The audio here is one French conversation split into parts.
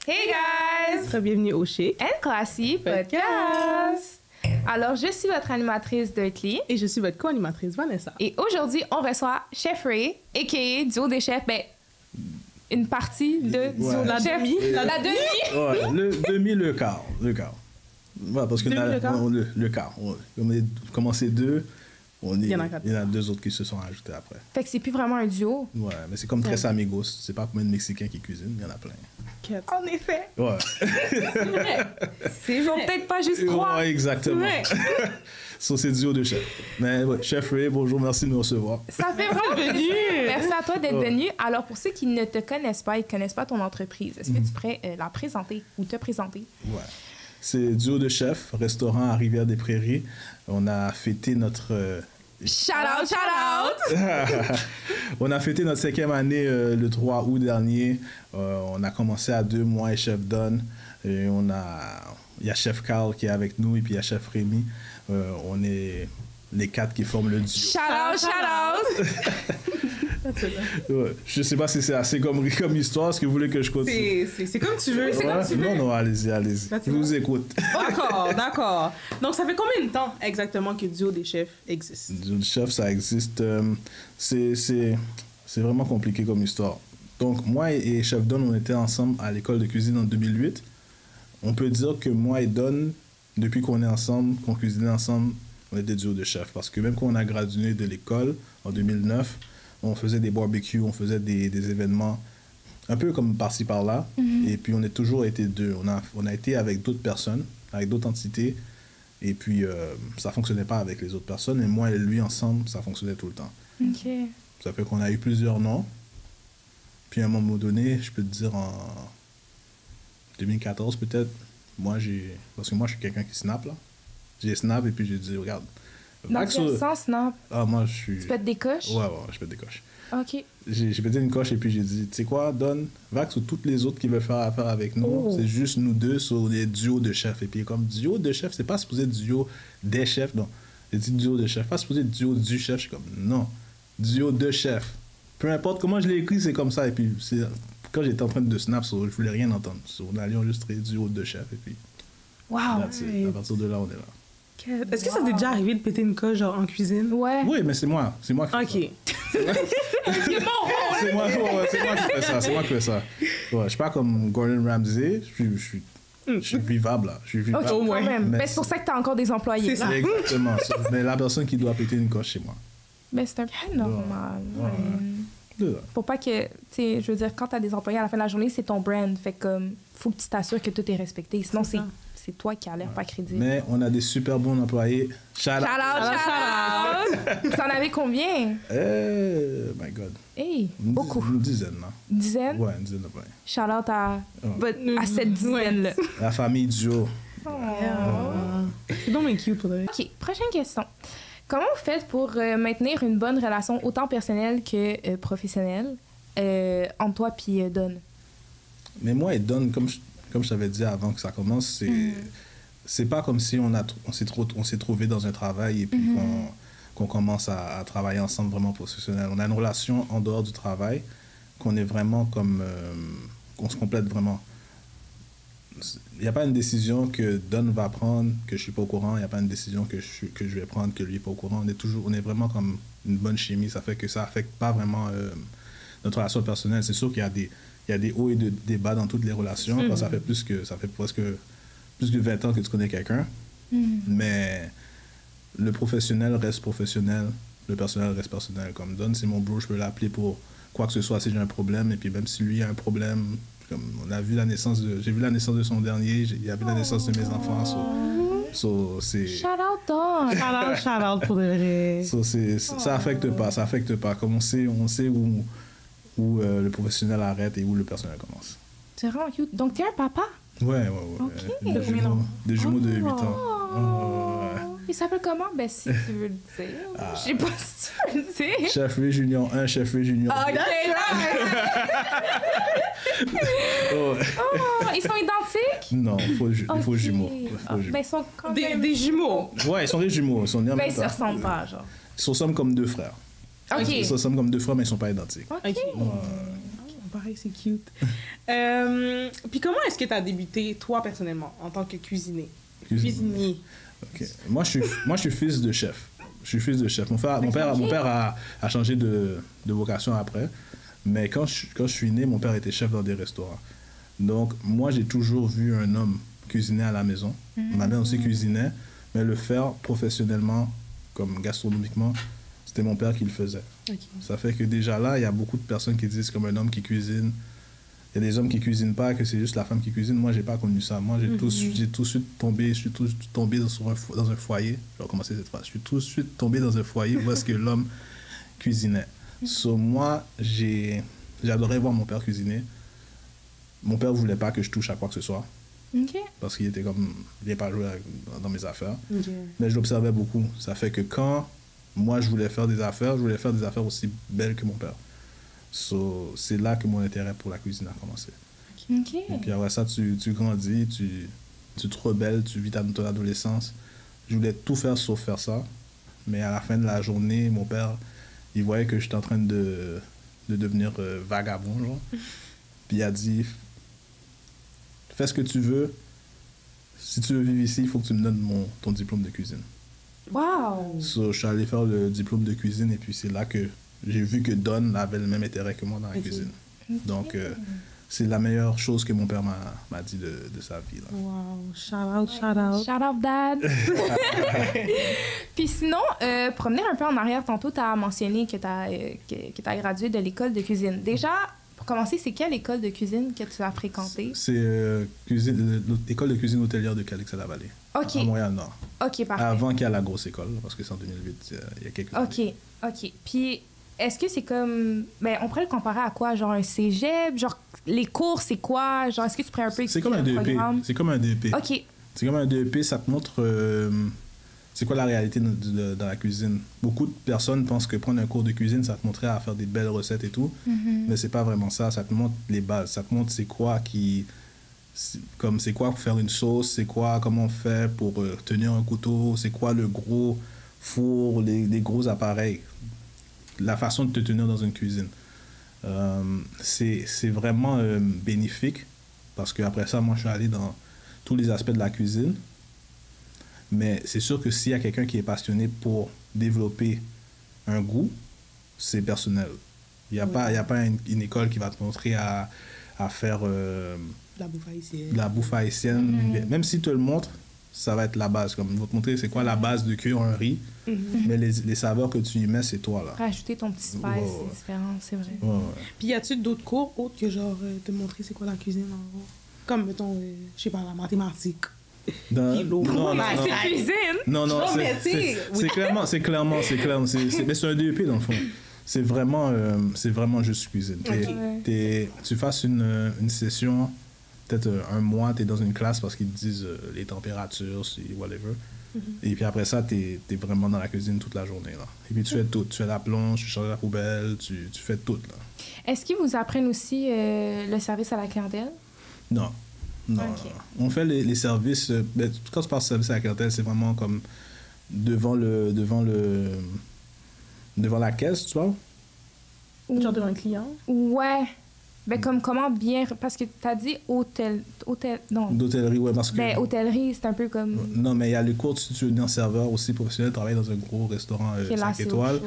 Hey guys! Très bienvenue au Chic and Classy Podcast! Alors, je suis votre animatrice Dirtly. Et je suis votre co-animatrice Vanessa. Et aujourd'hui, on reçoit Chef Ray, a.k.a. Duo des chefs. Ben, une partie de Duo la des chefs. demi. La demi! Ouais, le quart. Ouais, parce que le quart. Ouais. Comme on a commencé deux, il y en a deux autres qui se sont ajoutés après. Fait que c'est plus vraiment un duo. Ouais, mais c'est comme Tres Amigos. C'est pas combien de Mexicains qui cuisinent, il y en a plein. En effet. Ouais. Ils ont peut-être pas juste trois. Ouais, exactement. So, c'est duo de chef. Mais ouais, Chef Ray, bonjour, merci de nous recevoir. Ça fait vraiment venu. Merci à toi d'être venu. Alors, pour ceux qui ne te connaissent pas et ne connaissent pas ton entreprise, est-ce que tu pourrais la présenter ou te présenter? Ouais. C'est Duo de chef, restaurant à Rivière-des-Prairies. On a fêté notre... Shout out! On a fêté notre 5e année le 3 août dernier. On a commencé à 2 mois et Chef Don. Et il y a Chef Carl qui est avec nous et puis il y a Chef Rémi. On est les 4 qui forment le duo. Shout out! Ouais. Je sais pas si c'est assez comme histoire. Est-ce que vous voulez que je continue? C'est comme tu veux. C'est comme tu veux. Non, allez-y. Je vous écoute. D'accord. Donc, ça fait combien de temps exactement que Duo des chefs existe? Duo des chefs, ça existe. C'est vraiment compliqué comme histoire. Donc, moi et Chef Don, on était ensemble à l'école de cuisine en 2008. On peut dire que moi et Don, depuis qu'on est ensemble, qu'on cuisinait ensemble, on était duo de chefs. Parce que même quand on a gradué de l'école en 2009, on faisait des barbecues, on faisait des événements un peu comme par-ci par-là. Et puis on a toujours été deux. On a été avec d'autres personnes, avec d'autres entités. Et puis ça fonctionnait pas avec les autres personnes. Et moi et lui ensemble, ça fonctionnait tout le temps. OK. Ça fait qu'on a eu plusieurs noms. Puis à un moment donné, je peux te dire en 2014 peut-être, parce que moi je suis quelqu'un qui snap là. J'ai snap et puis j'ai dit regarde. Dans quel sens, snap? Ah, moi, je suis... Tu pètes des coches? Ouais, je pète des coches. OK. J'ai pété une coche et puis j'ai dit, tu sais quoi, Don, va sur toutes les autres qui veulent faire affaire avec nous. Oh. C'est juste nous deux sur les duos de chefs. Et puis comme duo de chefs, c'est pas supposé duo des chefs, non. J'ai dit duo de chefs, pas supposé duo du chef. Je suis comme, non, duo de chefs. Peu importe comment je l'ai écrit, c'est comme ça. Et puis quand j'étais en train de snap, je voulais rien entendre. On allait enregistrer duo de chefs et puis... Wow! À partir de là, on est là. Est-ce que ça t'est déjà arrivé de péter une coche genre en cuisine? Ouais. Oui, mais c'est moi qui fais ça. OK. C'est moi qui fais ça. Ouais, je suis pas comme Gordon Ramsay. Je suis vivable, là. Je suis vivable. OK, quand même. Mais c'est pour ça que t'as encore des employés. C'est ça. Exactement. Mais la personne qui doit péter une coche, c'est moi. Mais c'est un peu normal. Ouais. Faut pas que, tu sais, je veux dire, quand t'as des employés à la fin de la journée, c'est ton brand. Fait que faut que tu t'assures que tout est respecté. Sinon, c'est toi qui a l'air pas crédible. Mais on a des super bons employés. Shout out! Vous en avez combien? My God. Hey, beaucoup. Une dizaine, là. Une dizaine? Ouais, une dizaine d'employés. Shout out à cette dizaine-là. La famille Duo. C'est donc bien cute pour vrai. OK, prochaine question. Comment vous faites pour maintenir une bonne relation autant personnelle que professionnelle entre toi et Don? Mais moi et Don, comme je t'avais dit avant que ça commence, c'est pas comme si on s'est trouvé dans un travail et puis qu'on commence à travailler ensemble vraiment professionnel. On a une relation en dehors du travail qu'on est vraiment comme... qu'on se complète vraiment. Il n'y a pas une décision que Don va prendre que je suis pas au courant. Il n'y a pas une décision que je vais prendre que lui n'est pas au courant. On est vraiment comme une bonne chimie. Ça fait que ça affecte pas vraiment notre relation personnelle. C'est sûr qu'il y a des hauts et des bas dans toutes les relations. Ça fait presque plus de 20 ans que tu connais quelqu'un. Mais le professionnel reste professionnel. Le personnel reste personnel. Comme Don, c'est mon bro, je peux l'appeler pour quoi que ce soit si j'ai un problème. Et puis même si lui a un problème... Comme j'ai vu la naissance de son dernier, il y a vu la naissance de mes enfants. C'est... Shout out, Don! Shout out pour de vrai. Ça affecte pas. Comme on sait où le professionnel arrête et où le personnel commence. C'est vraiment cute. Donc, t'es un papa? Ouais. OK. Des jumeaux de 8 ans. Ouais. Il s'appelle comment? Ben, si tu veux le dire. Je sais pas si tu veux le dire. Chef Ray Junior 1, Chef Ray Junior 2. OK, ils sont identiques? Non, il faut jumeaux. Ben, ils sont quand même... Des jumeaux. Ouais, ils sont des jumeaux. Ben, ils se ressemblent pas, genre. Ils se ressemblent comme deux frères. OK. Ils se ressemblent comme deux frères, mais ils sont pas identiques. OK. pareil, c'est cute. Puis comment est-ce que tu as débuté, toi, personnellement, en tant que cuisinier? Ok. Moi, je suis fils de chef. Je suis fils de chef. Mon père a changé de vocation après. Mais quand je suis né, mon père était chef dans des restaurants. Donc, moi, j'ai toujours vu un homme cuisiner à la maison. Ma mère aussi cuisinait. Mais le faire professionnellement, comme gastronomiquement, c'était mon père qui le faisait. Okay. Ça fait que déjà là, il y a beaucoup de personnes qui disent comme un homme qui cuisine. Il y a des hommes qui cuisinent pas, que c'est juste la femme qui cuisine. Moi, j'ai pas connu ça. Moi, je suis tout de suite tombé dans un foyer. Je vais recommencer cette phrase. Je suis tout de suite tombé dans un foyer où est-ce que l'homme cuisinait. So, moi, j'adorais voir mon père cuisiner. Mon père voulait pas que je touche à quoi que ce soit. OK. Parce qu'il était comme, il n'est pas joué dans mes affaires. Okay. Mais je l'observais beaucoup. Ça fait que quand moi, je voulais faire des affaires aussi belles que mon père. So, c'est là que mon intérêt pour la cuisine a commencé. OK. Et puis après ça, tu grandis, tu te rebelles, tu vis ton adolescence. Je voulais tout faire sauf faire ça. Mais à la fin de la journée, mon père, il voyait que j'étais en train de devenir vagabond, genre. Puis il a dit, fais ce que tu veux. Si tu veux vivre ici, il faut que tu me donnes ton diplôme de cuisine. Wow! So, je suis allé faire le diplôme de cuisine et puis c'est là que j'ai vu que Don avait le même intérêt que moi dans la cuisine. Donc, c'est la meilleure chose que mon père m'a dit de sa vie. Là. Wow, shout out. Shout out, Dad! Puis sinon, pour revenir un peu en arrière, tantôt, tu as mentionné que tu as gradué de l'école de cuisine. Déjà, pour commencer, c'est quelle école de cuisine que tu as fréquentée? C'est l'école de cuisine hôtelière de Calixa-la-Vallée. OK. À Montréal-Nord. OK, parfait. Avant qu'il y ait la grosse école, parce que c'est en 2008, il y a quelques années. OK. Puis, est-ce que c'est comme... Ben, on pourrait le comparer à quoi? Genre un cégep? Genre, les cours, c'est quoi? Genre, est-ce que tu pourrais un peu C'est expliquer comme un le DEP. programme? C'est comme un DEP. OK. C'est comme un DEP, ça te montre c'est quoi la réalité dans la cuisine. Beaucoup de personnes pensent que prendre un cours de cuisine, ça te montrait à faire des belles recettes et tout. Mais c'est pas vraiment ça. Ça te montre les bases. Ça te montre c'est quoi pour faire une sauce, c'est quoi, comment on fait pour tenir un couteau, c'est quoi le gros four, les gros appareils, la façon de te tenir dans une cuisine. C'est vraiment bénéfique parce qu'après ça, moi, je suis allé dans tous les aspects de la cuisine. Mais c'est sûr que s'il y a quelqu'un qui est passionné pour développer un goût, c'est personnel. Il n'y a pas une école qui va te montrer à faire la bouffe haïtienne. Même si tu le montres, ça va être la base. Comme ils vont te montrer c'est quoi la base de cuire un riz. Mais les saveurs que tu y mets, c'est toi. Là. Rajouter ton petit spice, c'est différent, c'est vrai. Puis y a-tu d'autres cours autres que genre te montrer c'est quoi la cuisine en gros? Comme, mettons, je sais pas, la mathématique. Non, c'est cuisine. Non, c'est clairement, mais c'est un DEP dans le fond. C'est vraiment juste cuisine. Tu fasses une session, peut-être un mois, tu es dans une classe parce qu'ils te disent les températures, whatever. Et puis après ça, tu es vraiment dans la cuisine toute la journée. Là. Et puis tu fais tout. Tu fais la plonge, tu changes la poubelle, tu fais tout. Là. Est-ce qu'ils vous apprennent aussi le service à la clientèle? Non. Okay. On fait les services. Quand tu parles de service à la clientèle, c'est vraiment comme devant la caisse, tu vois? Genre devant un client? Ouais. Ben, comme comment bien... Parce que tu as dit hôtel... Non. D'hôtellerie, ouais, parce que... Ben, hôtellerie, c'est un peu comme... Non, mais il y a les cours, si tu es un serveur aussi professionnel, travailler dans un gros restaurant 5 étoiles.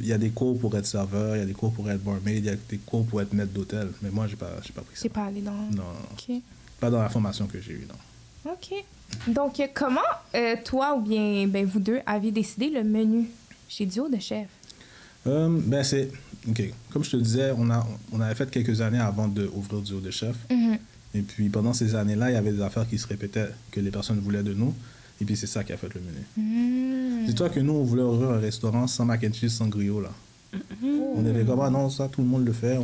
Il y a des cours pour être serveur, il y a des cours pour être barmaid, il y a des cours pour être maître d'hôtel. Mais moi, j'ai pas pris ça. C'est pas allé dans... Non. OK. Pas dans la formation que j'ai eue, non. OK. Donc, comment toi ou bien vous deux aviez décidé le menu chez Duo de Chef? C'est... OK. Comme je te disais, on avait fait quelques années avant d'ouvrir Duo de Chef. Et puis, pendant ces années-là, il y avait des affaires qui se répétaient que les personnes voulaient de nous. Et puis, c'est ça qui a fait le menu. Dis-toi que nous, on voulait ouvrir un restaurant sans mac and cheese, sans griot, là. On avait comme, ah non, ça, tout le monde le fait.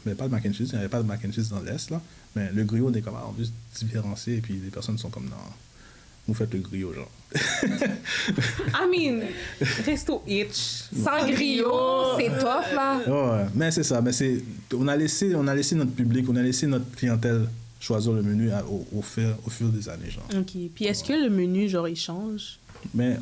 Mais pas de mac and cheese. Il n'y avait pas de mac and cheese dans l'Est, là. Mais le griot, on est comme, on veut se différencier. Et puis, les personnes sont comme, non, vous faites le griot, genre. Resto Itch. Sans griot, c'est tough, là. Ouais, mais c'est ça. Mais on a laissé notre public, on a laissé notre clientèle choisir le menu au fur des années, genre. OK. Puis est-ce que le menu, genre, il change? Mais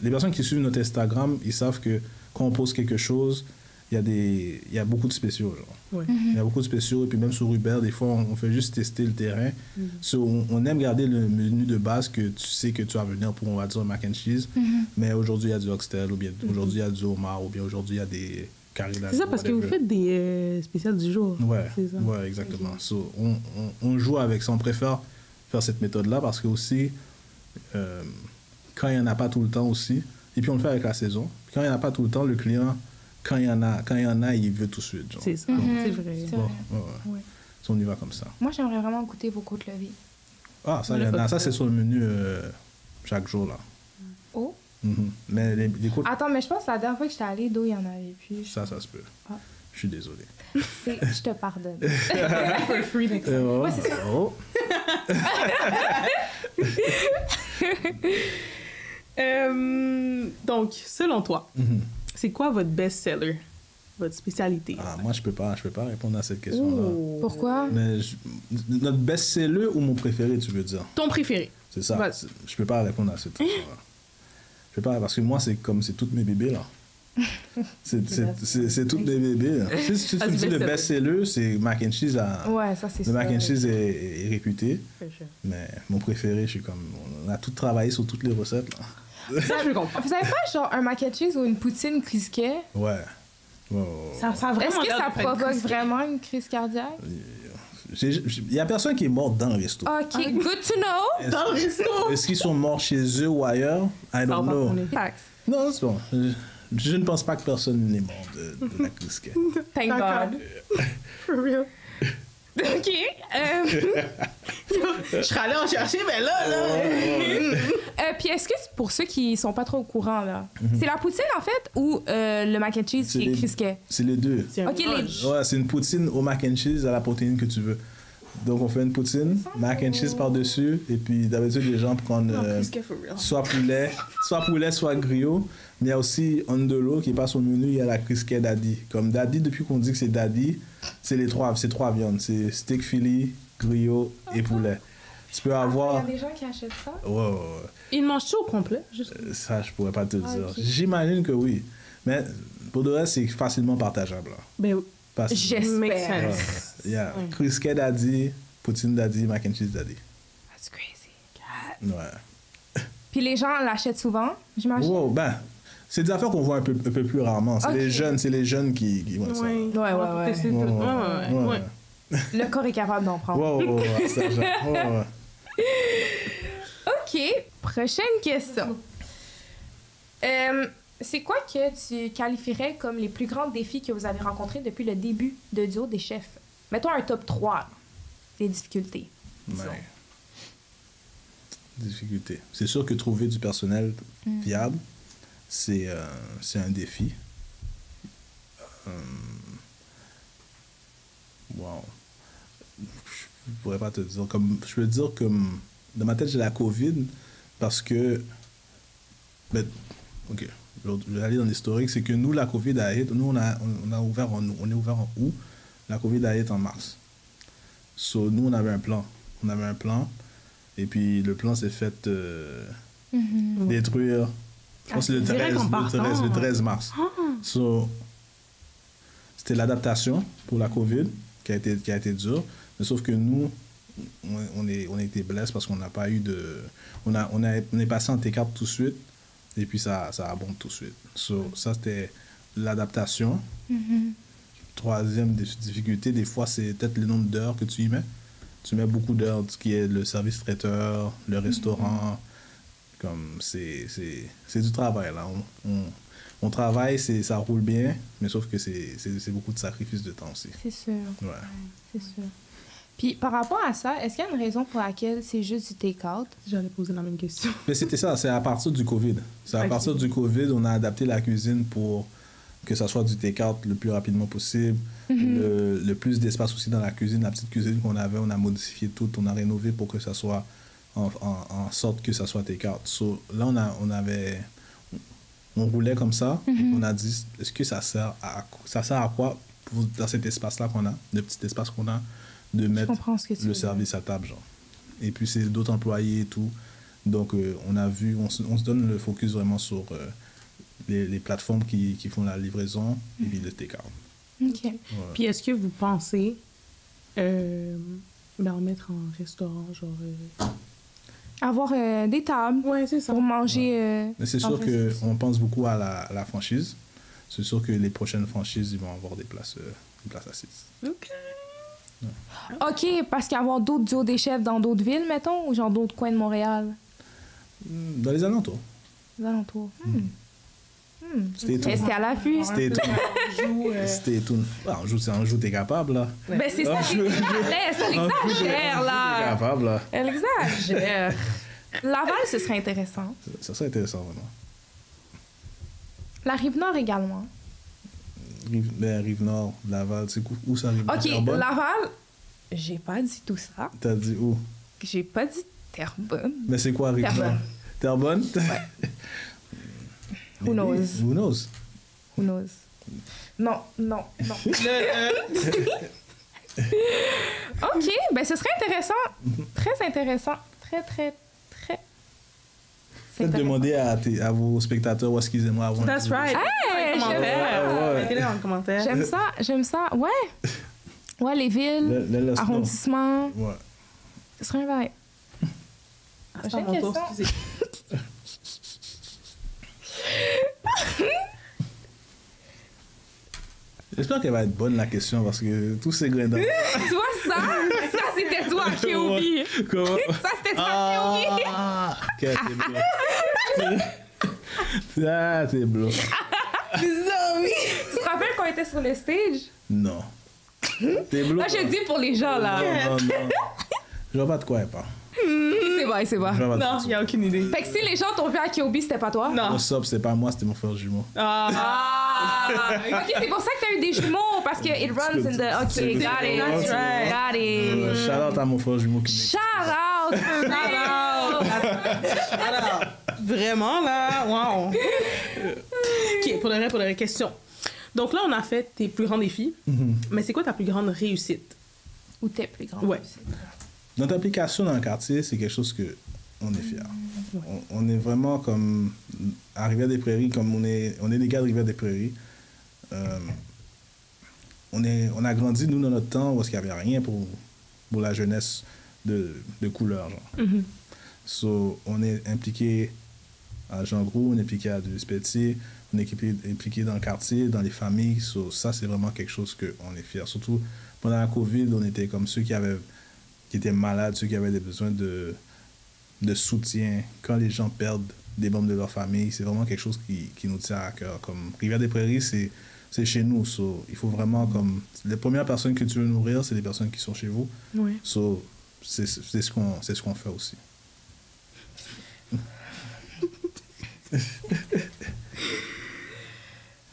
les personnes qui suivent notre Instagram, ils savent que quand on pose quelque chose, il y a beaucoup de spéciaux, genre. Ouais. Il y a beaucoup de spéciaux, et puis même sur Uber, des fois, on fait juste tester le terrain. So, on aime garder le menu de base que tu sais que tu vas venir pour, on va dire, un mac and cheese, mais aujourd'hui, il y a du oxtail, ou bien aujourd'hui, il y a du homard, ou bien aujourd'hui, il y a des carrés. C'est ça, parce que vous faites des spéciales du jour. Ouais, C'est ça. ouais, exactement. So, on joue avec ça. On préfère faire cette méthode-là parce que aussi, quand il n'y en a pas tout le temps aussi, et puis on le fait avec la saison, quand il n'y en a pas tout le temps, le client, quand il y en a, il veut tout de suite. Genre. C'est ça, c'est vrai. C'est Bon, vrai. ouais. Ouais. So, on y va comme ça. Moi, j'aimerais vraiment goûter vos côtes levées. Ah, ça, il y en a. Ça, c'est sur le menu chaque jour, là. Oh. Mais les côtes, Attends, mais je pense que la dernière fois que j'étais allée, d'eau, il y en avait plus. ça se peut. Ah. Je suis désolé. Je te pardonne. For free next time. Ouais, c'est ça. Oh. Donc, selon toi, c'est quoi votre best-seller? Votre spécialité? Ah, moi, je peux pas répondre à cette question-là. Oh. Pourquoi? Mais notre best-seller ou mon préféré, tu veux dire? Ton préféré? C'est ça. Vas-y. Je peux pas répondre à cette question-là. Je peux pas, parce que moi, c'est tous mes bébés, là. C'est tous mes bébés. Là. Si tu me dis le best-seller, c'est mac and cheese. Ouais, ça, c'est Le sûr. mac and cheese est réputé. For sure. Mais mon préféré, je suis comme... On a tout travaillé sur toutes les recettes, là. Ça, je comprends. Vous avez pas genre un mac and cheese ou une poutine crisquet? Ouais. Ça a vraiment Est-ce que l'air ça de faire provoque crisquet. vraiment une crise cardiaque? Il y a personne qui est mort dans le resto. Ok, good to know. Dans le resto! Est-ce qu'ils sont morts chez eux ou ailleurs? I don't know. Facts. Non, c'est bon. Je ne pense pas que personne n'est mort de la crisquet. Thank D'accord. God. For real. Ok. Je serais allée en chercher, mais là... Puis est-ce que c'est pour ceux qui sont pas trop au courant, là, c'est la poutine en fait ou le mac and cheese C'est qui est les- crisquet? C'est les deux. C'est un Ok, les- brunch. Ouais, c'est une poutine au mac and cheese à la protéine que tu veux. Donc, on fait une poutine, mac and cheese par-dessus, et puis d'habitude, les gens prennent Non, crisquet for real. soit poulet, soit griot. Mais il y a aussi ondolo qui passe au menu, il y a la crisquet daddy. Comme daddy, depuis qu'on dit que c'est daddy, c'est trois viandes. C'est steak Philly, griot et poulet. Tu peux Il y avoir... a des gens qui achètent ça? Ouais. Ils mangent ça au complet? Juste... Ça, je pourrais pas te le dire. ok. J'imagine que oui. Mais pour de vrai, c'est facilement partageable. Là. Ben, Facilement. make J'espère. sense. Yeah. Ouais. Crisquet daddy, poutine daddy, mac and cheese daddy. That's crazy. Ouais. Puis les gens l'achètent souvent, j'imagine? Wow, ben, c'est des affaires qu'on voit un peu plus rarement. C'est Ok. les jeunes qui voient ça. Ouais. Ouais. On va tester tout. Ouais. Le corps est capable d'en prendre. Ouais, ça, ouais. OK. Prochaine question. C'est quoi que tu qualifierais comme les plus grands défis que vous avez rencontrés depuis le début de Duo des chefs? Mettons un top 3 là, des difficultés. Ouais. Difficulté. C'est sûr que trouver du personnel fiable, c'est un défi. Wow. Je pourrais pas te dire. Je peux dire que dans ma tête, j'ai la COVID parce que. Ben, ok. Je vais aller dans l'historique. C'est que nous, la COVID a hit. Nous, on est ouvert en août. La COVID a hit en mars. So, nous, on avait un plan. Et puis, le plan s'est fait détruire. Je pense que c'est le 13 mars. So, c'était l'adaptation pour la COVID qui a été dure. Mais sauf que nous, on a été blessés parce qu'on n'a pas eu de... On est passé en T4 tout de suite et puis ça abonde tout de suite. So, ça, c'était l'adaptation. Troisième difficulté, des fois, c'est peut-être le nombre d'heures que tu y mets. Tu mets beaucoup d'heures, ce qui est le service traiteur, le restaurant. Comme c'est du travail, là. On travaille, ça roule bien, mais sauf que c'est beaucoup de sacrifices de temps aussi. C'est sûr. Ouais. C'est sûr. Puis par rapport à ça, est-ce qu'il y a une raison pour laquelle c'est juste du take-out? J'allais poser la même question. Mais c'était ça, c'est à partir du COVID. C'est à Ok. partir du COVID, on a adapté la cuisine pour que ça soit du take-out le plus rapidement possible. Le plus d'espace aussi dans la cuisine. La petite cuisine qu'on avait, on a modifié tout, on a rénové pour que ça soit en sorte que ça soit take-out. So, là, on roulait comme ça. Et on a dit, est-ce que ça sert à quoi dans cet espace-là qu'on a, le petit espace qu'on a, de mettre comprends ce que tu veux le dire. service à table, genre. Et puis, c'est d'autres employés et tout. Donc, on a vu, on se donne le focus vraiment sur les plateformes qui font la livraison et puis le take-out. OK. Ouais. Puis est-ce que vous pensez en mettre en restaurant, genre... Avoir des tables Ouais, c'est ça. pour manger. Mais c'est sûr qu'on pense beaucoup à la franchise. C'est sûr que les prochaines franchises, ils vont avoir des places assises. OK. OK, parce qu'avoir d'autres duos des chefs dans d'autres villes, mettons, ou genre d'autres coins de Montréal, Dans les alentours. les alentours. Stay tuned. Restez à l'affût. Stay tuned. Stay tuned. Ah, on joue, t'es capable, là. Ben, c'est ça, c'est laisse, elle exagère, T'es là. capable, là. Elle exagère. Laval, ce serait intéressant. Ça serait intéressant, vraiment. La Rive-Nord également. Rive-Nord, Laval, c'est où ça, Rive-Nord? OK, Terrebonne? Laval, j'ai pas dit tout ça. T'as dit où? J'ai pas dit Terrebonne. Mais c'est quoi, Rive-Nord? Terrebonne? Who knows? Who knows? Who knows? Non. OK, ben ce serait intéressant. Très intéressant. Très. C'est Peut-être intéressant. demander à vos spectateurs où est-ce qu'ils aimeraient avoir. That's right. Hey, Commentaires. Ouais. Mettez-les dans les commentaires. J'aime ça. Ouais. Ouais, les villes, Let us know. arrondissements. Ouais. Ce serait un bail. C'est à mon tour, question. excusez. J'espère qu'elle va être bonne, la question, parce que tous ces grains d'or. Tu vois ça? Ça, c'était toi qui as oublié. Comment? Ça, c'était toi qui as oublié. Ah, t'es bleu. Ah, t'es bleu. Tu te rappelles quand on était sur le stage? Non. T'es bleu. Là, je dis pour les gens, là. Non. Je vois pas de quoi elle parle. C'est bon. Je vois pas de Non, quoi il n'y a aucune idée. Fait que si les gens t'ont vu à Kyobi, c'était pas toi? Non. What's up, c'était pas moi, c'était mon frère jumeau. Ok, c'est pour ça que t'as eu des jumeaux, parce que it runs in the... Ok, got it. That's right. Got it. Shout out à mon frère jumeau qui Shout out! Alors, vraiment, là, wow. OK, pour le vrai, question. Donc là, on a fait tes plus grands défis, mais c'est quoi ta plus grande réussite? Ou t'es plus grand. Ouais. Notre application dans le quartier, c'est quelque chose que on est fiers. On est vraiment comme à Rivière-des-Prairies, comme on est des gars de Rivière-des-Prairies. On a grandi, nous, dans notre temps, où il n'y avait rien pour la jeunesse de couleur. Genre. So, on est impliqué à Jean Gros, on est impliqué à Duvis-Pelletier, on est impliqué dans le quartier, dans les familles. So, ça, c'est vraiment quelque chose qu'on est fiers. Surtout pendant la COVID, on était comme ceux qui étaient malades, ceux qui avaient des besoins de soutien. Quand les gens perdent des membres de leur famille, c'est vraiment quelque chose qui nous tient à cœur. Comme Rivière-des-Prairies, c'est chez nous. So, il faut vraiment comme... Les premières personnes que tu veux nourrir, c'est les personnes qui sont chez vous. Oui. So, c'est ce qu'on fait aussi.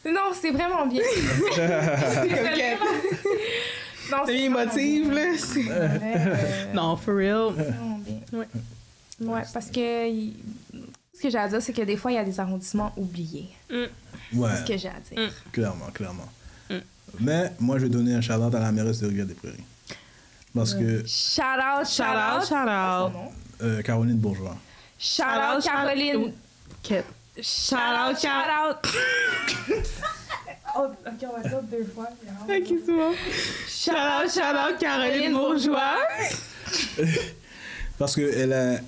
Non, c'est vraiment bien. Non, C'est émotif, là. Non, for real. vraiment bien. Ouais. Ouais, parce que ce que j'ai à dire, c'est que des fois, il y a des arrondissements oubliés. Ouais, C'est ce que j'ai à dire. clairement. Mais moi, je vais donner un shout-out à la mairesse de Rivière-des-Prairies. Parce que Shout out. Caroline Bourgeois. Shout out, Caroline. Kate. Shout out. Oh, ok, on va dire 2 fois. Ok, c'est bon. Shout out, Caroline Bourgeois. Parce que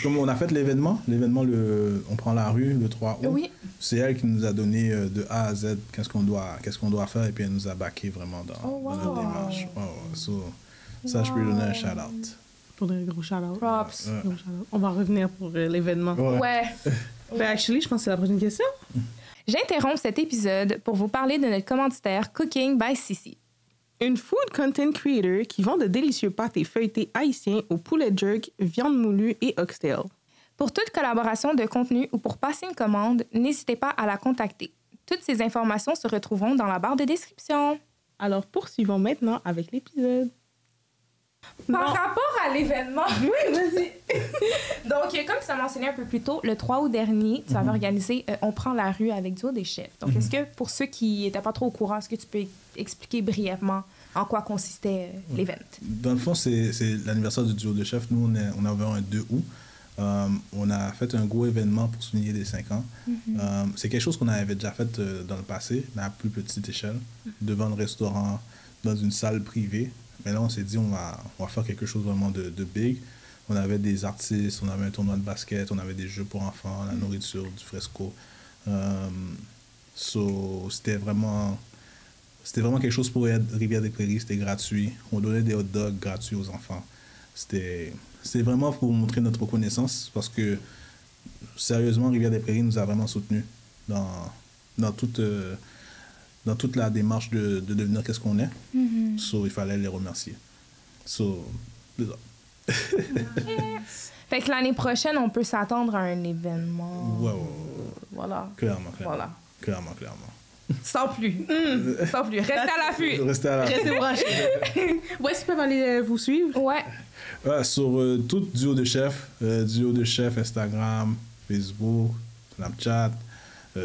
comme on a fait l'événement, on prend la rue le 3 août. Oui. C'est elle qui nous a donné de A à Z qu'est-ce qu'on doit faire et puis elle nous a backé vraiment dans notre démarche. So, ça, je peux lui donner un shout-out. Pour un gros shout-out. Props. Gros shout-out. On va revenir pour l'événement. Ouais. Ben, actually, je pense que c'est la prochaine question. J'interromps cet épisode pour vous parler de notre commanditaire Cooking by Sissi. Une food content creator qui vend de délicieux pâtés feuilletés haïtiens au poulet jerk, viande moulue et oxtail. Pour toute collaboration de contenu ou pour passer une commande, n'hésitez pas à la contacter. Toutes ces informations se retrouveront dans la barre de description. Alors, poursuivons maintenant avec l'épisode. Par rapport à l'événement... Oui, vas-y. Donc, comme tu as mentionné un peu plus tôt, le 3 août dernier, tu avais organisé On prend la rue avec Duo des chefs. Donc, est-ce que pour ceux qui n'étaient pas trop au courant, est-ce que tu peux expliquer brièvement en quoi consistait l'event? Dans le fond, c'est l'anniversaire du duo de chefs. Nous, on a ouvert un 2 août. On a fait un gros événement pour souligner les 5 ans. C'est quelque chose qu'on avait déjà fait dans le passé, mais à plus petite échelle, devant le restaurant, dans une salle privée. Mais là, on s'est dit, on va faire quelque chose vraiment de big. On avait des artistes, on avait un tournoi de basket, on avait des jeux pour enfants, la nourriture, du fresco. C'était vraiment quelque chose pour Rivière-des-Prairies. C'était gratuit. On donnait des hot dogs gratuits aux enfants. C'était vraiment pour montrer notre reconnaissance parce que, sérieusement, Rivière-des-Prairies nous a vraiment soutenus dans toute la démarche de devenir qu'est-ce qu'on est. Il fallait les remercier. C'est ça. Fait que l'année prochaine, on peut s'attendre à un événement. Ouais. Voilà. Clairement. Voilà. Clairement. Sans plus. Sans plus. Restez à l'affût. Restez branchés. Où est-ce qu'ils peuvent aller vous suivre? Ouais, sur tout Duo de Chef, Instagram, Facebook, Snapchat,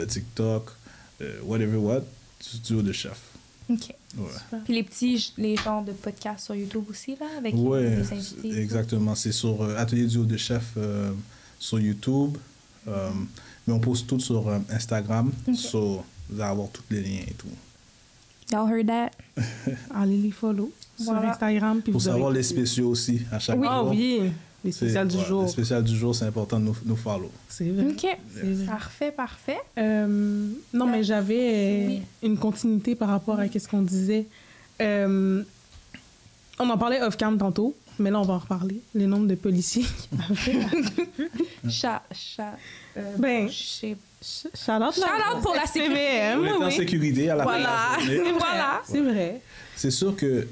TikTok, whatever what, Duo de Chef. OK. Ouais. Puis les genres de podcasts sur YouTube aussi, là, avec ouais, les invités. Exactement. C'est sur Atelier Duo de Chef sur YouTube. Mais on poste tout sur Instagram. Okay. Vous allez avoir tous les liens et tout. Y'all heard that? Allez les follow sur Instagram. Puis pour savoir les spéciaux aussi, à chaque jour. Ah oui, les spéciales du jour. Les spéciales du jour, c'est important de nous follow. C'est vrai. OK. Parfait. Non, mais j'avais une continuité par rapport à ce qu'on disait. On en parlait off-cam tantôt, mais là, on va en reparler. Le nombre de policiers shout-out pour la sécurité. On est en sécurité à la fin de la journée. Voilà. C'est vrai. C'est sûr que,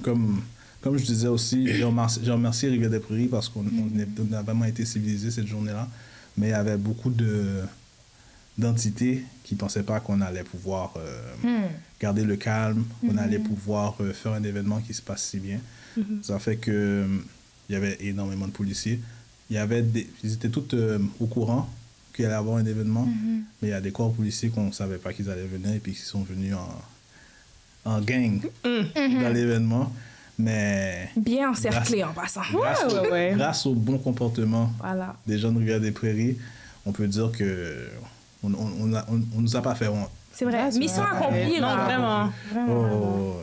comme je disais aussi, j'ai remercié Rivière-des-Prairies parce qu'on a vraiment été civilisés cette journée-là. Mais il y avait beaucoup d'entités qui ne pensaient pas qu'on allait pouvoir garder le calme, qu'on allait pouvoir faire un événement qui se passe si bien. Ça fait que il y avait énormément de policiers. Ils étaient tous au courant qu'il allait y avoir un événement, mais il y a des corps policiers qu'on ne savait pas qu'ils allaient venir et puis qui sont venus en gang dans l'événement. Mais bien encerclé en passant. Grâce au bon comportement des gens de Rivière-des-Prairies, on peut dire que on nous a pas fait honte. C'est vrai. Mission accomplie, là. Vraiment.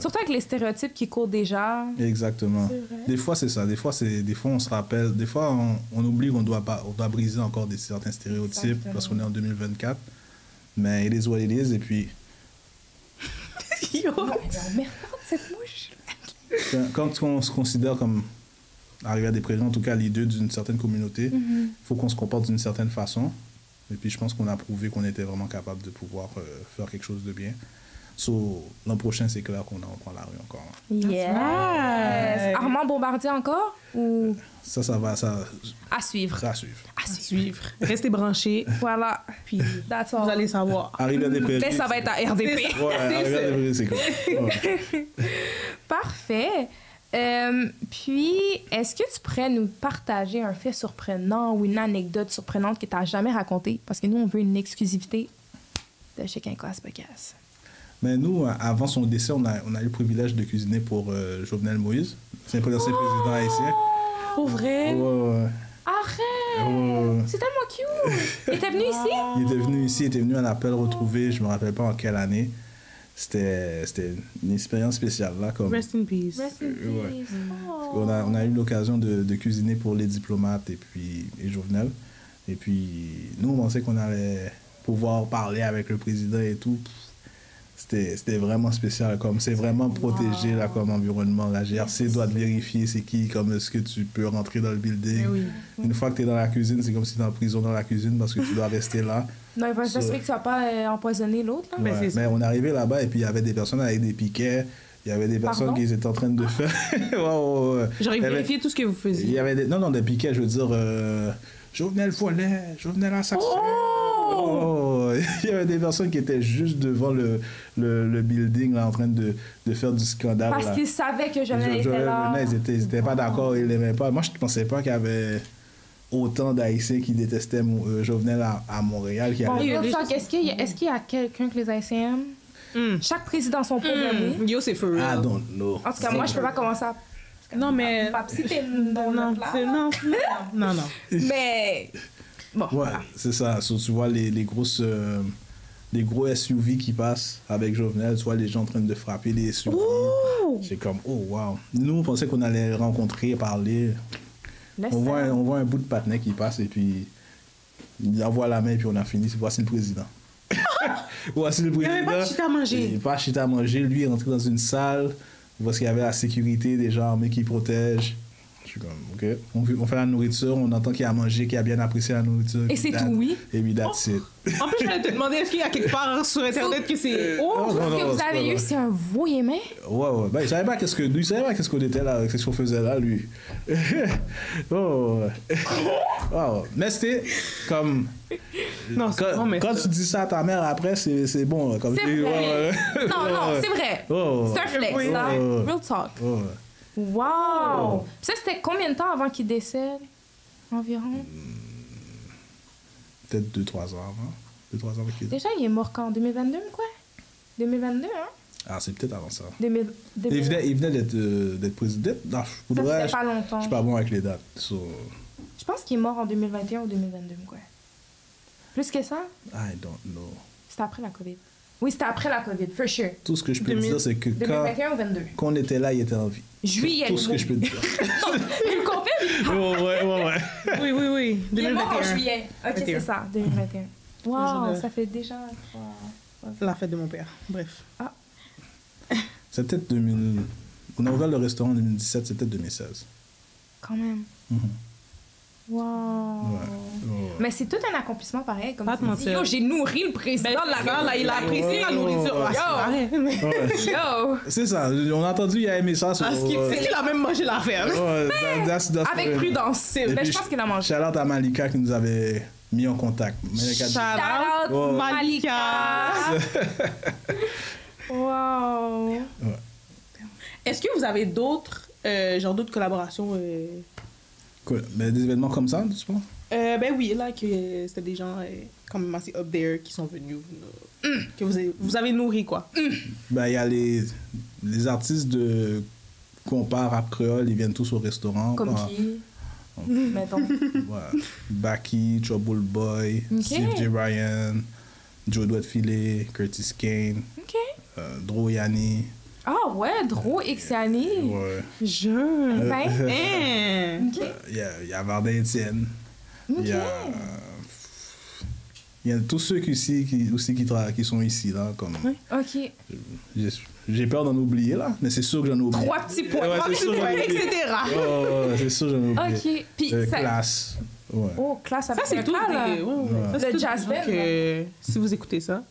Surtout avec les stéréotypes qui courent déjà. Exactement. Des fois, c'est ça. Des fois, on se rappelle. Des fois, on oublie qu'on doit briser encore certains stéréotypes. Exactement. Parce qu'on est en 2024. Mais it is what it is. Et puis... Yo! Merde, cette mouche! Quand on se considère comme à Rivière-des-Prairies, en tout cas leader d'une certaine communauté, il faut qu'on se comporte d'une certaine façon. Et puis je pense qu'on a prouvé qu'on était vraiment capable de pouvoir faire quelque chose de bien. L'an prochain, c'est clair qu'on en prend la rue encore. Yes! Armand Bombardier encore? Ou... Ça va. À suivre. À suivre. Restez branchés. Voilà. Puis vous allez savoir. À Rivière-des-Prairies. Mais ça va être à RDP. Ouais, à Rivière-des-Prairies, c'est cool. Ouais. Parfait. Puis, est-ce que tu pourrais nous partager un fait surprenant ou une anecdote surprenante que tu n'as jamais racontée? Parce que nous, on veut une exclusivité de chez Quincoas Podcast. Mais nous, avant son décès, on a eu le privilège de cuisiner pour Jovenel Moïse. C'est un président haïtien. Pour vrai? Ouais. Arrête! C'est tellement cute! Il était venu ici? Il était venu à l'appel retrouvé, je me rappelle pas en quelle année. C'était une expérience spéciale, là. Comme, Rest in peace. Ouais. On a eu l'occasion de cuisiner pour les diplomates et Jovenel. Et puis, nous, on pensait qu'on allait pouvoir parler avec le président et tout. C'était vraiment spécial, comme c'est vraiment protégé là, comme environnement. La GRC doit te vérifier c'est qui, comme est-ce que tu peux rentrer dans le building. Oui. Une fois que tu es dans la cuisine, c'est comme si tu es en prison dans la cuisine parce que tu dois rester là. Non, il va s'assurer que tu vas pas empoisonner l'autre. Ouais. Mais on est arrivé là-bas et puis il y avait des personnes avec des piquets. Il y avait des personnes qui étaient en train de faire... J'aurais vérifié tout ce que vous faisiez. Il y avait des piquets, je veux dire... Jovenel Follet, Jovenel Assassin. Il y avait des personnes qui étaient juste devant le building là, en train de faire du scandale. Parce qu'ils savaient que Jovenel était là. Ils n'étaient pas d'accord, ils l'aimaient pas. Moi, je ne pensais pas qu'il y avait autant d'Haïtiens qui détestaient Jovenel à Montréal. Est-ce qu'il y a quelqu'un que les Haïtiens aiment? Chaque président son problème, oui. Yo, c'est fou. I don't know. En tout cas, moi, je peux pas commencer à Non, mais... Si t'es dans Non, notre c'est... là. Non. Mais... Bon. Ouais, c'est ça. So, tu vois les gros SUV qui passent avec Jovenel, tu vois les gens en train de frapper les SUV. C'est comme, oh, wow. Nous, on pensait qu'on allait rencontrer, parler. On voit un bout de patinet qui passe et puis il envoie la main et puis on a fini. Voici le président. Voici le président. Il n'y avait pas de chita à manger. Il n'y pas de chita à manger. Lui est rentré dans une salle parce qu'il y avait la sécurité, des gens armés qui protègent. Je suis comme, OK. On fait la nourriture, on entend qu'il a mangé, qu'il a bien apprécié la nourriture. Et c'est tout, oui. Et puis, that's it. En plus, j'allais te demander, est-ce qu'il y a quelque part sur Internet que c'est... Oh, ce que vous avez eu, c'est un voyement. Ouais. Ben, il savait pas qu'est-ce qu'on était là, qu'est-ce qu'on faisait là, lui. Wow. Mais c'était comme... Non, c'est bon, mais quand tu dis ça à ta mère après, c'est bon. Comme C'est vrai. Non, c'est vrai. C'est un flex, là. Real talk. Wow! Ça, c'était combien de temps avant qu'il décède? Environ? Peut-être 2-3 ans avant. 2-3 ans avant qu'il décède. Déjà, il est mort quand? 2022, quoi? 2022, hein? Ah, c'est peut-être avant ça. Il 2022. venait d'être président. Non, Ça faisait pas longtemps. Je suis pas bon avec les dates. Je pense qu'il est mort en 2021 ou 2022, quoi. Plus que ça? I don't know. C'était après la COVID. Oui, c'était après la COVID, for sure. Tout ce que je peux dire, c'est que 2021 ou 2022? quand on était là, il était en vie. Juillet. Tout ce que je peux dire. Tu confirmes? Ouais. Oui. Il est mort en 2021. juillet. Ok, c'est ça, 2021. Wow, ça fait déjà... La fête de mon père. Bref. C'est peut-être 2000... On a ouvert le restaurant en 2017, c'est peut-être 2016. Quand même. Wow. Ouais. Mais c'est tout un accomplissement pareil. Comme Pas te mentir. Yo, j'ai nourri le président de la Là, il a apprécié la nourriture. Yo. C'est ça, on a entendu, il a aimé ça. Est-ce qu'il a même mangé l'affaire? Avec prudence. Mais je pense qu'il a mangé. Shout-out à Malika qui nous avait mis en contact. Shout-out Malika. Wow. Ouais. Est-ce que vous avez d'autres collaborations? Quoi? Mais des événements comme ça, tu penses? Ben oui, là, que c'était des gens quand même assez up there qui sont venus, que vous avez nourri, quoi. Ben, il y a les artistes de Compare, Rap Créole, ils viennent tous au restaurant. Comme qui? Mettons. Ouais. Baki, Trouble Boy, Steve J. Ryan, Joe Doit Filet, Curtis Kane, Dro Yanni. Ah ouais, Dro Xiani. Ouais. Jeune. Il y a Vardin Étienne. Il y a tous ceux qui sont ici, là. Comme, OK. j'ai peur d'en oublier, là, mais c'est sûr que j'en ai oublié. 3 petits points, etc. C'est sûr que j'en ai oublié. OK. Puis Classe. Ouais. Oh, classe avec Ça, c'est tout. Le jazz band. Si vous écoutez ça.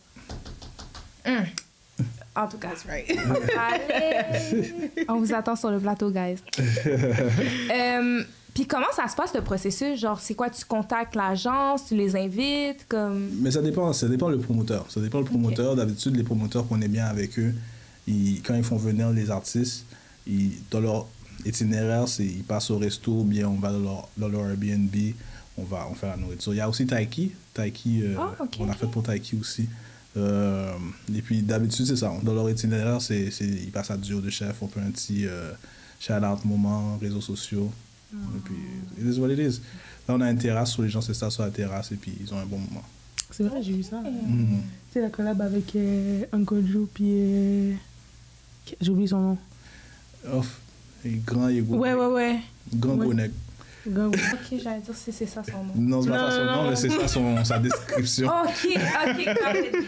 En tout cas, right. Allez. On vous attend sur le plateau, guys. Puis comment ça se passe, le processus? Genre, c'est quoi? Tu contactes l'agence, tu les invites, comme... Mais ça dépend le promoteur. Ça dépend le promoteur. D'habitude, les promoteurs qu'on est bien avec eux, quand ils font venir les artistes, dans leur itinéraire, ils passent au resto, ou bien on va dans leur Airbnb, on fait la nourriture. Il y a aussi Taiki. On a fait pour Taiki aussi. Et puis d'habitude, c'est ça. Dans leur itinéraire, ils passent à duo de chef, on fait un petit shout-out moment, réseaux sociaux. Et puis, it is what it is. Là, on a une terrasse où les gens s'installent sur la terrasse et puis ils ont un bon moment. C'est vrai, j'ai vu ça. C'est la collab avec Uncle Joe, puis j'ai oublié son nom. Grand Ego. Ouais. Grand Gonek. Ok, j'allais dire si c'est ça son nom. Non, c'est pas ça son nom, mais c'est ça sa description. Ok,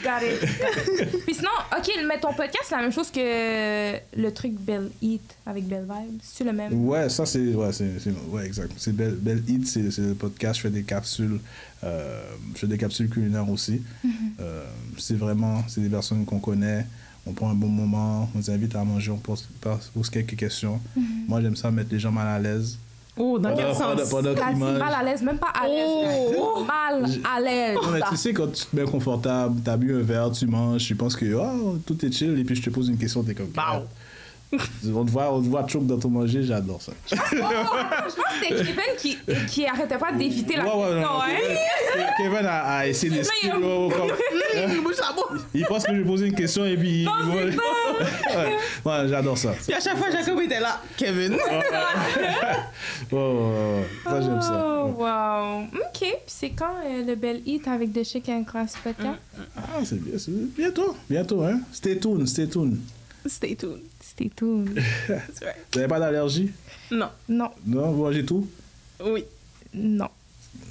got it. Puis sinon, mais ton podcast, c'est la même chose que le truc Belle Eat avec Belle Vibe. C'est le même? Ouais, ça c'est... Ouais, exact. C'est Belle Eat, c'est le podcast, je fais des capsules. Je fais des capsules culinaires aussi. C'est des personnes qu'on connaît. On prend un bon moment, on les invite à manger, on pose quelques questions. Moi, j'aime ça mettre les gens mal à l'aise. Oh, dans quel sens? Mal à l'aise, même pas à l'aise. Mal à l'aise. Non, mais tu sais, quand tu te mets confortable, t'as bu un verre, tu manges, tu penses que tout est chill, et puis je te pose une question, t'es comme... On te voit choke dans ton manger, j'adore ça. Je pense que c'était Kevin qui arrêtait pas d'éviter la question. Kevin a essayé de il pense que je vais poser une question et puis... Ouais, j'adore ça. Puis à chaque fois, Jacob était là. Kevin. Ça, j'aime ça. Oh, wow. OK. Puis c'est quand le Bel Hit avec The Chic and Class podcast? Ah, c'est bien. Bientôt, hein. Stay tuned. Stay tuned. Stay tuned. Vous n'avez pas d'allergie? Non. Non. Non, vous mangez tout? Oui. Non.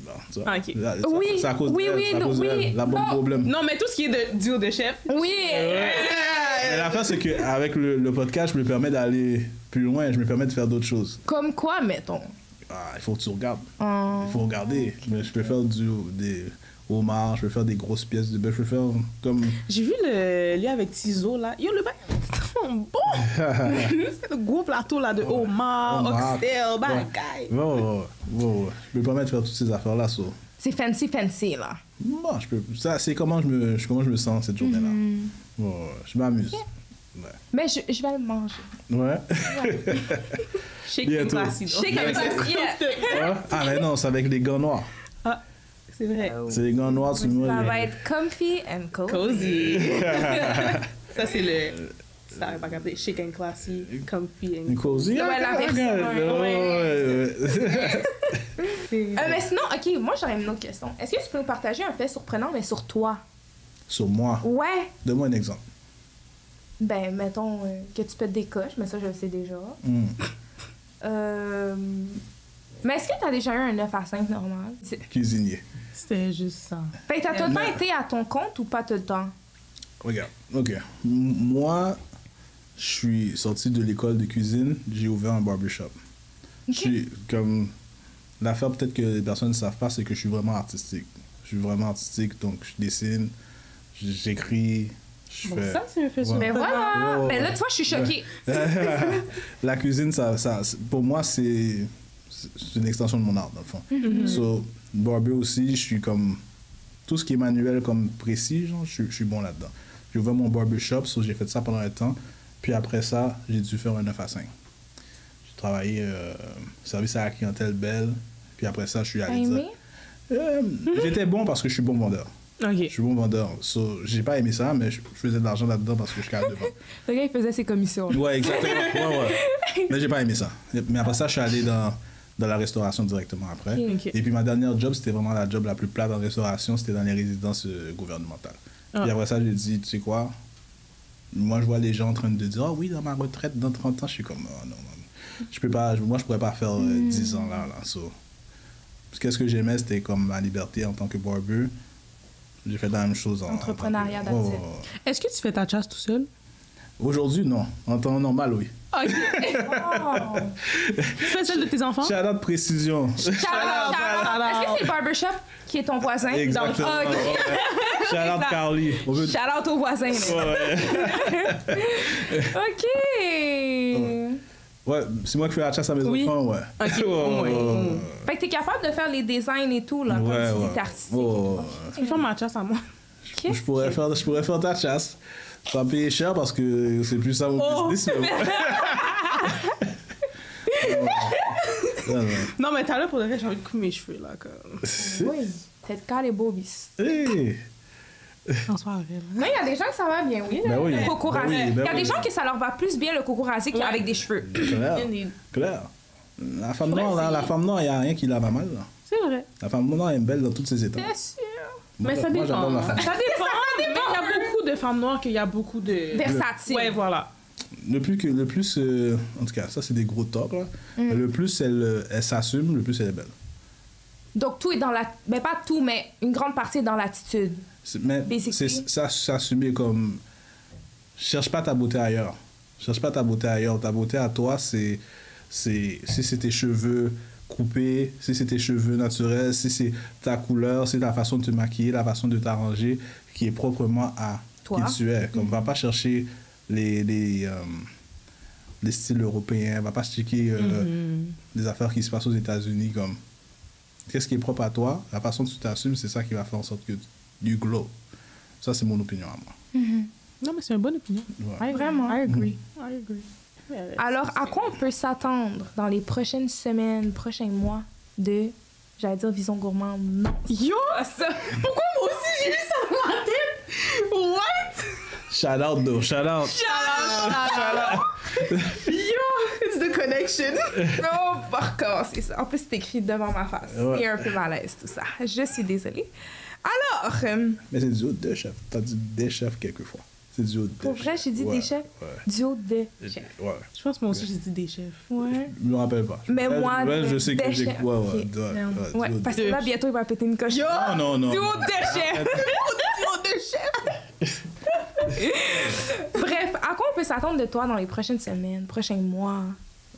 Non, ça. Ah, ok. Oui, C'est à cause oui, d'elle, oui, c'est à cause oui. d'elle. La bonne Non. problème. Non, mais tout ce qui est duo de chef. Oui. Mais l'affaire, c'est qu'avec le podcast, je me permets d'aller plus loin. Je me permets de faire d'autres choses. Comme quoi, mettons? Ah, il faut que tu regardes. Oh. Il faut regarder. Mais je peux faire des homards, je peux faire des grosses pièces de bœuf, je peux faire comme... J'ai vu le lien avec Tizo, là. Yo, le bain, c'est tellement bon! C'est le gros plateau, là, de homard, Homard. oxtail, bagaille. Bon, je me permets de faire toutes ces affaires-là. So. C'est fancy, là. Bon, ça, c'est comment je me sens cette journée-là. Bon, je m'amuse. Ouais. Mais je vais le manger. Ouais. Shake Bientôt. and classy. Shake and classy, yeah. Ah, mais non, c'est avec les gants noirs. Ah, c'est vrai. C'est les gants noirs, tu me Ça vois. va être comfy and cozy. Cozy. Ça, c'est le... Ça, pas capté. Shake and classy, comfy and... Cozy. Ouais, la version, Ouais. Mais sinon, OK, moi, j'aurais une autre question. Est-ce que tu peux nous partager un fait surprenant, mais sur toi? Sur moi. Ouais. Donne-moi un exemple. Ben, mettons que tu pètes des coches, mais ça, je le sais déjà. Mais est-ce que t'as déjà eu un 9 à 5 normal? Cuisinier. C'était juste ça. Fait que t'as tout le temps été à ton compte ou pas tout le temps? Regarde, ok. Moi, je suis sorti de l'école de cuisine, j'ai ouvert un barbershop. Je suis comme... L'affaire, peut-être que les personnes ne savent pas, c'est que je suis vraiment artistique. Je suis vraiment artistique, donc je dessine, j'écris, je Bon, fais... ça, c'est un fait Ouais. Mais voilà! Oh. Mais là, tu vois, je suis choquée. La cuisine, pour moi, c'est une extension de mon art, dans le fond. So, barber aussi, je suis comme... Tout ce qui est manuel comme précis, genre, je suis bon là-dedans. J'ai ouvert mon barbershop, so j'ai fait ça pendant un temps. Puis après ça, j'ai dû faire un 9 à 5. J'ai travaillé service à la clientèle belle. Puis après ça, je suis allé T'as dire... aimé? J'étais bon parce que je suis bon vendeur. OK. Je suis bon vendeur. So, j'ai pas aimé ça, mais je faisais de l'argent là-dedans parce que je suis capable de vendre. Le gars, il faisait ses commissions. Ouais, exactement. Ouais. Mais j'ai pas aimé ça. Mais après ça, je suis allé dans la restauration directement après. Ok. Et puis ma dernière job, c'était vraiment la job la plus plate en restauration, c'était dans les résidences gouvernementales. Ah. Puis après ça, j'ai dit, tu sais quoi, moi je vois les gens en train de dire, oh oui, dans ma retraite, dans 30 ans, je suis comme, oh non, man. Je peux pas, moi je pourrais pas faire 10 ans là. So. Parce que ce que j'aimais, c'était comme ma liberté en tant que barber. J'ai fait la même chose en Entrepreneuriat en tant que- d'actif. Est-ce que tu fais ta chasse tout seul? Aujourd'hui, non. En temps normal, oui. OK. Oh! Tu fais celle de tes enfants? Shout out précision. Shout out. Est-ce que c'est le barbershop qui est ton voisin? Exactement. Donc, OK. Shout out Carly. On veut- Shout out au voisin. mais- Ouais. OK. Ouais, c'est moi qui fais la chasse à mes Oui. enfants, ouais. Ok, Ouais, au moins. ouais, ouais. Fait que t'es capable de faire les designs et tout, là, comme Ouais, tu dis, ouais. t'es artistique. Ouais. Tu peux faire ma chasse à moi. OK. Je pourrais faire ta chasse. Tu vas payer cher parce que c'est plus ça mon Oh. business. Mais... Ouais. Non, mais t'as là pour de vrai, j'ai envie de couper mes cheveux, là. Comme... Oui. Tête calme et bobis. Hey. En soirée, là. Mais il y a des gens que ça va bien, oui. Ben oui. Le coco Ben rasé. oui, Il ben y a des oui. gens que ça leur va plus bien le coco rasé qu'avec des cheveux. Claire. Claire. La femme noire, là, la femme noire, il n'y a rien qui la va mal. Là. C'est vrai. La femme noire est belle dans toutes ses étapes. Bien sûr. Mais ça Moi, j'adore dépend. la femme. Ça dépend. Mais il y a beaucoup de femmes noires qu'il y a beaucoup de... Versatile. Ouais, voilà. Le plus en tout cas, ça c'est des gros tops. Là. Le plus elle s'assume, le plus elle est belle. Donc, tout est dans la... Mais pas tout, mais une grande partie est dans l'attitude. Mais Basically. c'est ça, s'assumer comme... Cherche pas ta beauté ailleurs. Cherche pas ta beauté ailleurs. Ta beauté à toi, si c'est tes cheveux coupés, si c'est tes cheveux naturels, si c'est ta couleur, si c'est la façon de te maquiller, la façon de t'arranger, qui est proprement à Toi. qui tu es. Comme, va pas chercher les styles européens, va pas checker des affaires qui se passent aux États-Unis, comme... Qu'est-ce qui est propre à toi? La façon dont tu t'assumes, c'est ça qui va faire en sorte que tu glow. Ça, c'est mon opinion à moi. Non, mais c'est une bonne opinion. Ouais. Vraiment. I agree. I agree. Ouais, Alors, à quoi on peut s'attendre dans les prochaines semaines, prochains mois de, j'allais dire, Vision Gourmande? Non. Yo! Ça. Pourquoi moi aussi j'ai mis ça dans ma tête? What? Shout out, though. Shout out. Yo, it's the connection. Oh, par contre, c'est ça. En plus, c'est écrit devant ma face. Ouais. C'est un peu malaise, tout ça. Je suis désolée. Alors, Mais c'est du haut de chef. T'as dit des chefs quelquefois. C'est du haut de pour vrai, j'ai dit Ouais, des chefs. Ouais. Du haut de chef. Ouais. Je pense que moi aussi, j'ai dit des chefs. Ouais. Je me rappelle pas. Mais moi, je sais que des j'ai chefs. quoi, ouais. Ok. Ouais, Ouais. Ouais, du haut de- parce que là, bientôt, il va péter une coche. Yo! Non, non. Du haut de chef. Du haut de chef. Bref, à quoi on peut s'attendre de toi dans les prochaines semaines, prochains mois,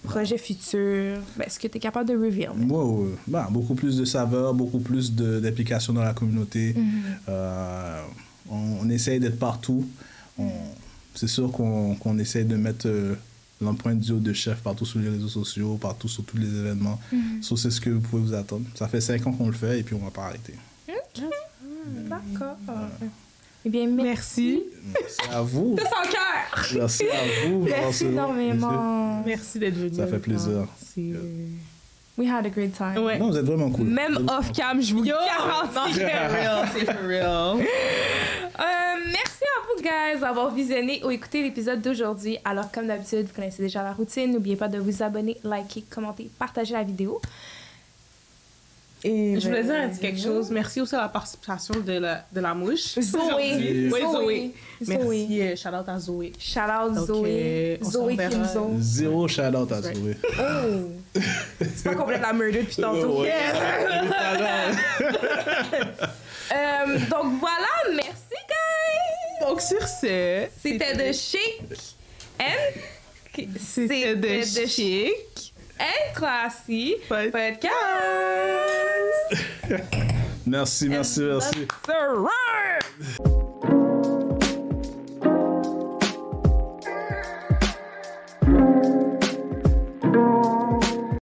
projets futurs? Ben, est-ce que tu es capable de reveal? Moi, bah, beaucoup plus de saveur, beaucoup plus d'implication dans la communauté. On essaye d'être partout. C'est sûr qu'on essaye de mettre l'empreinte du haut de chef partout sur les réseaux sociaux, partout sur tous les événements. Ça, c'est ce que vous pouvez vous attendre. Ça fait 5 ans qu'on le fait et puis on va pas arrêter. D'accord. Eh bien, merci. Merci à vous. De son cœur! Merci à vous. Merci énormément. Merci d'être venu. Ça fait plaisir. C'est... We had a great time. Ouais. Non, vous êtes vraiment cool. Même off-cam, je vous Yo! garantis. Non, c'est for real. C'est for real. Merci à vous, guys, d'avoir visionné ou écouté l'épisode d'aujourd'hui. Alors, comme d'habitude, vous connaissez déjà la routine. N'oubliez pas de vous abonner, liker, commenter, partager la vidéo. Et Je voulais dire quelque chose. Merci aussi à la participation de la mouche. Zoé. Oui, Zoé. Zoé. Merci. Shout out à Zoé. Shout out Donc, Zoé. on Zoé s'en verra. Kimzo. Zéro shout-out à Right. Zoé. Oh! C'est pas complètement murder depuis tantôt. Ouais. Donc voilà, merci, guys! Donc, sur ce, C'était de chic and... C'était de chic. and classy podcast. Merci. Sir.